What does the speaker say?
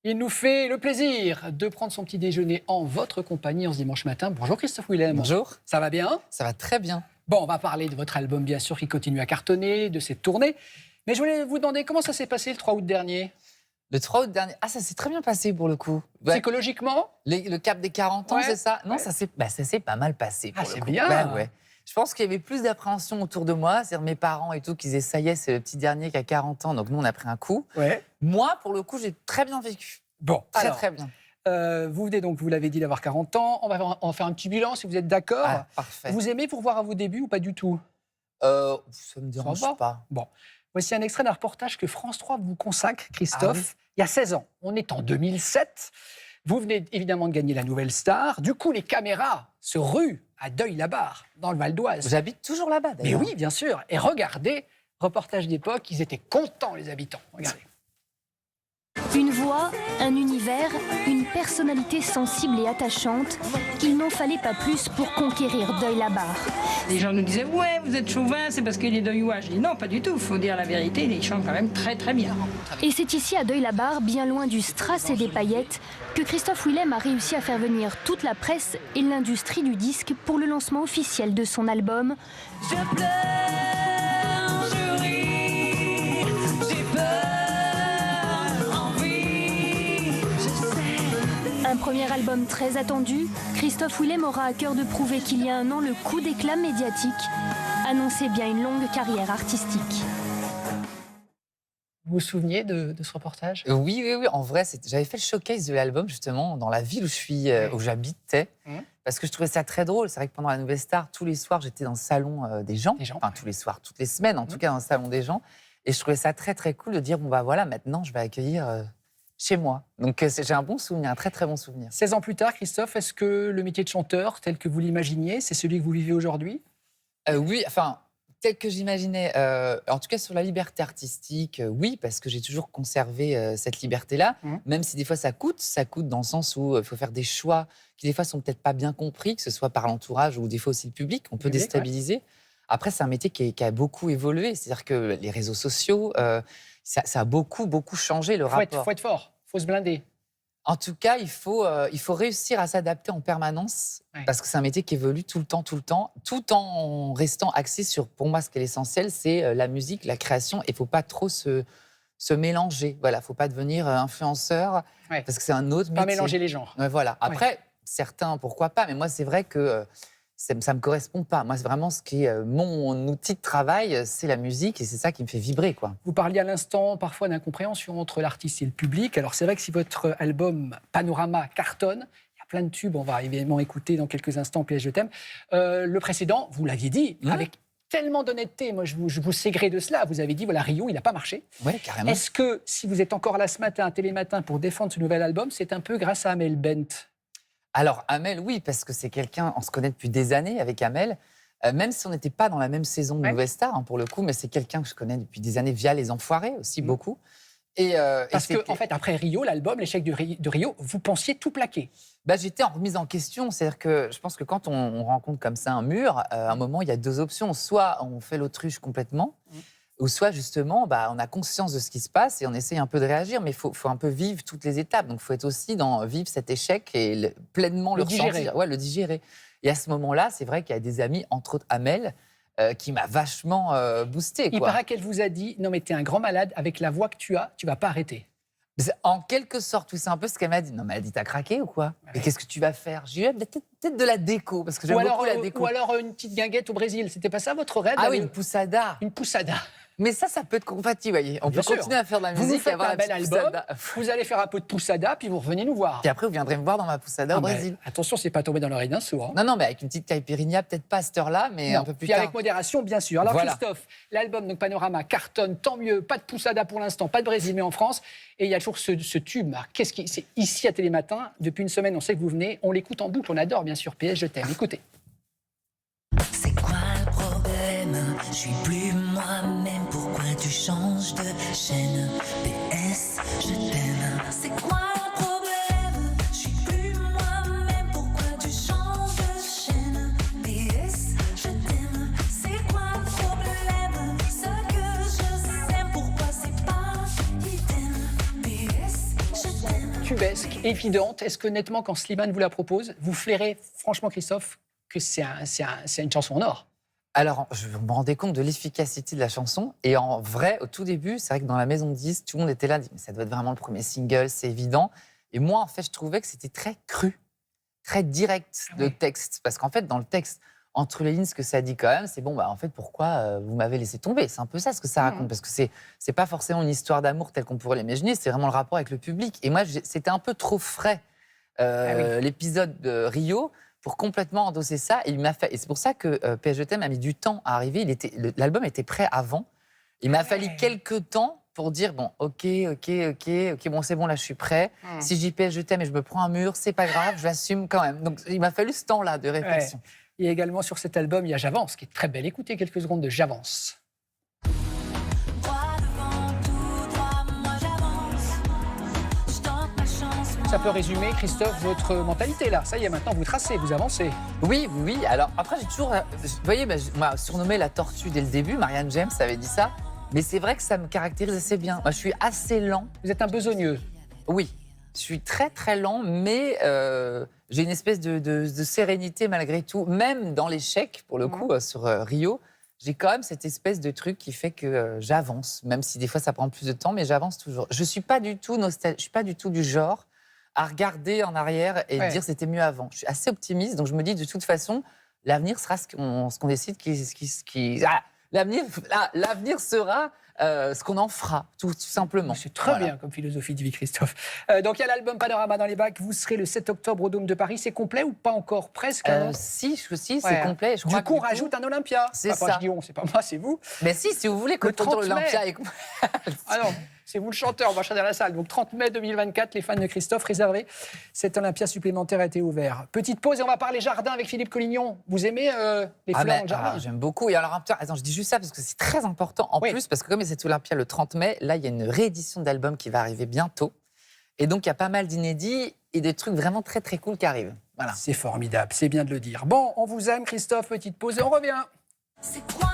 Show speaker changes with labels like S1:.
S1: Il nous fait le plaisir de prendre son petit déjeuner en votre compagnie en ce dimanche matin. Bonjour Christophe Willem.
S2: Bonjour.
S1: Ça va bien?
S2: Ça va très bien.
S1: Bon, on va parler de votre album, bien sûr, qui continue à cartonner, de cette tournée. Mais je voulais vous demander comment ça s'est passé le 3 août dernier?
S2: Le 3 août dernier, ça s'est très bien passé pour le coup. Ouais.
S1: Psychologiquement?
S2: Le cap des 40 ans,
S1: Ouais.
S2: c'est ça? Non,
S1: Ouais.
S2: ça s'est pas mal passé. Pour
S1: c'est
S2: le coup.
S1: bien.
S2: Ouais. Je pense qu'il y avait plus d'appréhension autour de moi, c'est-à-dire mes parents et tout, qui disaient ça y est, c'est le petit dernier qui a 40 ans, donc nous on a pris un coup.
S1: Ouais.
S2: Moi, pour le coup, j'ai très bien vécu.
S1: Bon,
S2: Très
S1: alors,
S2: très bien.
S1: vous venez donc, vous l'avez dit, d'avoir 40 ans. On va faire un petit bilan si vous êtes d'accord.
S2: Ah, parfait.
S1: Vous aimez vous revoir à vos débuts ou pas du tout?
S2: Ça me dérange
S1: va
S2: pas.
S1: Bon, voici un extrait d'un reportage que France 3 vous consacre, Christophe, il y a 16 ans. On est en 2007. Vous venez évidemment de gagner la Nouvelle Star. Du coup, les caméras se ruent à Deuil-la-Barre, dans le Val d'Oise.
S2: J'habite toujours là-bas
S1: Mais
S2: d'ailleurs.
S1: oui, bien sûr. Et regardez, reportage d'époque, ils étaient contents, les habitants. Regardez.
S3: Une voix, un univers, une personnalité sensible et attachante. Il n'en fallait pas plus pour conquérir Deuil-la-Barre.
S4: Les gens nous disaient « Ouais, vous êtes chauvin, c'est parce qu'il est deuillois ». Je dis « Non, pas du tout, il faut dire la vérité, il chante quand même très très bien ».
S3: Et c'est ici à Deuil-la-Barre, bien loin du strass et des paillettes, que Christophe Willem a réussi à faire venir toute la presse et l'industrie du disque pour le lancement officiel de son album.
S4: Je pleure, je ris, j'ai peur, envie, je sais.
S3: Un premier album très attendu, Christophe Willem aura à cœur de prouver qu'il y a un an, le coup d'éclat médiatique annonçait bien une longue carrière artistique.
S1: Vous vous souveniez de ce reportage?
S2: Oui. En vrai, j'avais fait le showcase de l'album justement dans la ville où j'habitais, parce que je trouvais ça très drôle. C'est vrai que pendant la Nouvelle Star, tous les soirs, j'étais dans le salon des gens. Enfin, tous les soirs, toutes les semaines, en tout cas, dans le salon des gens. Et je trouvais ça très, très cool de dire, bon, bah voilà, maintenant, je vais accueillir chez moi. Donc, j'ai un bon souvenir, un très, très bon souvenir.
S1: 16 ans plus tard, Christophe, est-ce que le métier de chanteur, tel que vous l'imaginiez, c'est celui que vous vivez aujourd'hui?
S2: Oui, enfin, tel que j'imaginais. En tout cas, sur la liberté artistique, oui, parce que j'ai toujours conservé cette liberté-là, même si des fois ça coûte dans le sens où il faut faire des choix qui des fois sont peut-être pas bien compris, que ce soit par l'entourage ou des fois aussi le public, on peut déstabiliser. Après, c'est un métier qui a beaucoup évolué, c'est-à-dire que les réseaux sociaux, ça a beaucoup changé le rapport.
S1: Faut être fort, faut se blinder.
S2: En tout cas, il faut réussir à s'adapter en permanence, parce que c'est un métier qui évolue tout le temps, tout en restant axé sur, pour moi, ce qui est l'essentiel, c'est la musique, la création, et il ne faut pas trop se mélanger. Voilà, il ne faut pas devenir influenceur, parce que c'est un autre métier.
S1: Pas mélanger les genres.
S2: Voilà. Après, certains, pourquoi pas, mais moi, c'est vrai que ça ne me correspond pas. Moi, c'est vraiment ce qui est mon outil de travail, c'est la musique, et c'est ça qui me fait vibrer, quoi.
S1: Vous parliez à l'instant parfois d'incompréhension entre l'artiste et le public. Alors c'est vrai que si votre album Panorama cartonne, il y a plein de tubes, on va évidemment écouter dans quelques instants Piège de thème. Le précédent, vous l'aviez dit, avec tellement d'honnêteté, moi je vous sais gré de cela, vous avez dit, voilà, Rio, il n'a pas marché.
S2: Oui, carrément.
S1: Est-ce que si vous êtes encore là ce matin, à Télématin, pour défendre ce nouvel album, c'est un peu grâce à Amel Bent?
S2: Alors, Amel, oui, parce que c'est quelqu'un, on se connaît depuis des années avec Amel, même si on n'était pas dans la même saison de Nouvelle Star, pour le coup, mais c'est quelqu'un que je connais depuis des années via Les Enfoirés aussi, beaucoup.
S1: Parce que, en fait, après Rio, l'album, l'échec de Rio, vous pensiez tout plaquer.
S2: J'étais en remise en question, c'est-à-dire que je pense que quand on rencontre comme ça un mur, à un moment, il y a deux options. Soit on fait l'autruche complètement, ou soit justement, on a conscience de ce qui se passe et on essaye un peu de réagir, mais il faut un peu vivre toutes les étapes. Donc, il faut être aussi dans vivre cet échec et pleinement le ressentir. Ouais, le digérer. Et à ce moment-là, c'est vrai qu'il y a des amis, entre autres Amel, qui m'a vachement boosté.
S1: Il paraît qu'elle vous a dit, non mais t'es un grand malade, avec la voix que tu as, tu vas pas arrêter.
S2: En quelque sorte, oui, c'est un peu ce qu'elle m'a dit. Non, mais elle a dit, t'as craqué ou quoi? Mais qu'est-ce que tu vas faire? J'ai eu peut-être de la déco, parce que j'aime beaucoup la déco.
S1: Ou alors une petite guinguette au Brésil. C'était pas ça votre rêve?
S2: Ah oui, une poussada.
S1: Une poussada.
S2: Mais ça peut être compatible, voyez. On peut continuer à faire de la musique,
S1: vous faites
S2: et avoir
S1: un bel album,
S2: poussada.
S1: vous allez faire un peu de poussada, puis vous revenez nous voir.
S2: Puis après, vous viendrez me voir dans ma poussada au Brésil.
S1: Attention, c'est pas tombé dans l'oreille d'un sourd.
S2: Non, mais avec une petite caipirinha, peut-être pas à cette heure-là, mais un peu plus
S1: puis
S2: tard.
S1: avec modération, bien sûr. Alors Christophe, l'album donc Panorama cartonne, tant mieux. Pas de poussada pour l'instant, pas de Brésil, mais en France. Et il y a toujours ce tube. C'est ici à Télématin. Depuis une semaine, on sait que vous venez. On l'écoute en boucle. On adore, bien sûr. PS, je t'aime. Écoutez.
S5: C'est quoi le problème? Je suis plus moi-même, pourquoi tu changes de chaîne? PS, je t'aime. C'est quoi le problème? Je suis plus moi-même, pourquoi tu changes de chaîne? PS, je t'aime. C'est quoi le problème? Ce que je sais, pourquoi c'est pas idem? PS, je t'aime.
S1: tubesque, évidente. Est-ce que nettement, quand Slimane vous la propose, vous flairez, franchement, Christophe, que c'est une chanson en or?
S2: Alors, je me rendais compte de l'efficacité de la chanson. Et en vrai, au tout début, c'est vrai que dans la maison de 10, tout le monde était là, dit, mais ça doit être vraiment le premier single, c'est évident. Et moi, en fait, je trouvais que c'était très cru, très direct de texte. Parce qu'en fait, dans le texte, entre les lignes, ce que ça dit quand même, c'est bon, bah, en fait, pourquoi vous m'avez laissé tomber? C'est un peu ça ce que ça raconte. Parce que c'est pas forcément une histoire d'amour telle qu'on pourrait l'imaginer, c'est vraiment le rapport avec le public. Et moi, c'était un peu trop frais, l'épisode de Rio, pour complètement endosser ça. Et c'est pour ça que PS Je t'aime a mis du temps à arriver. L'album était prêt avant. Il m'a fallu quelques temps pour dire, bon, ok, bon, c'est bon, là, je suis prêt. Si je dis PS Je t'aime et je me prends un mur, c'est pas grave, je l'assume quand même. Donc, il m'a fallu ce temps-là de réflexion.
S1: Et également sur cet album, il y a J'avance, qui est très belle. Écoutez quelques secondes de J'avance. Ça peut résumer, Christophe, votre mentalité là. Ça y est, maintenant vous tracez, vous avancez.
S2: Oui. Alors après, j'ai toujours... Vous voyez, on m'a surnommé la tortue dès le début. Marianne James avait dit ça. Mais c'est vrai que ça me caractérise assez bien. Moi, je suis assez lent.
S1: Vous êtes un besogneux.
S2: Oui, je suis très très lent, mais j'ai une espèce de sérénité malgré tout. Même dans l'échec, pour le coup, sur Rio, j'ai quand même cette espèce de truc qui fait que j'avance. Même si des fois ça prend plus de temps, mais j'avance toujours. Je ne suis pas du tout nostalgique, je suis pas du tout du genre à regarder en arrière et dire c'était mieux avant. Je suis assez optimiste, donc je me dis de toute façon, l'avenir sera ce qu'on décide l'avenir sera ce qu'on en fera, tout simplement.
S1: C'est très bien comme philosophie de vie, Christophe. Donc il y a l'album Panorama dans les bacs. Vous serez le 7 octobre au Dôme de Paris. C'est complet ou pas encore? Presque
S2: Si, c'est complet.
S1: Du coup, on rajoute un Olympia.
S2: C'est
S1: ça. Je dis on, c'est pas moi, c'est vous.
S2: Mais si vous voulez que l'Olympia...
S1: Ah non, c'est vous le chanteur, on va chanter à la salle. Donc 30 mai 2024, les fans de Christophe réservés. Cet Olympia supplémentaire a été ouvert. Petite pause et on va parler jardin avec Philippe Collignon. Vous aimez les fleurs dans le jardin?
S2: J'aime beaucoup. Et alors, attends, je dis juste ça parce que c'est très important en plus, parce que comme il y a cet Olympia le 30 mai, là, il y a une réédition d'album qui va arriver bientôt. Et donc, il y a pas mal d'inédits et des trucs vraiment très, très cool qui arrivent. Voilà.
S1: C'est formidable, c'est bien de le dire. Bon, on vous aime, Christophe. Petite pause et on revient.
S5: C'est quoi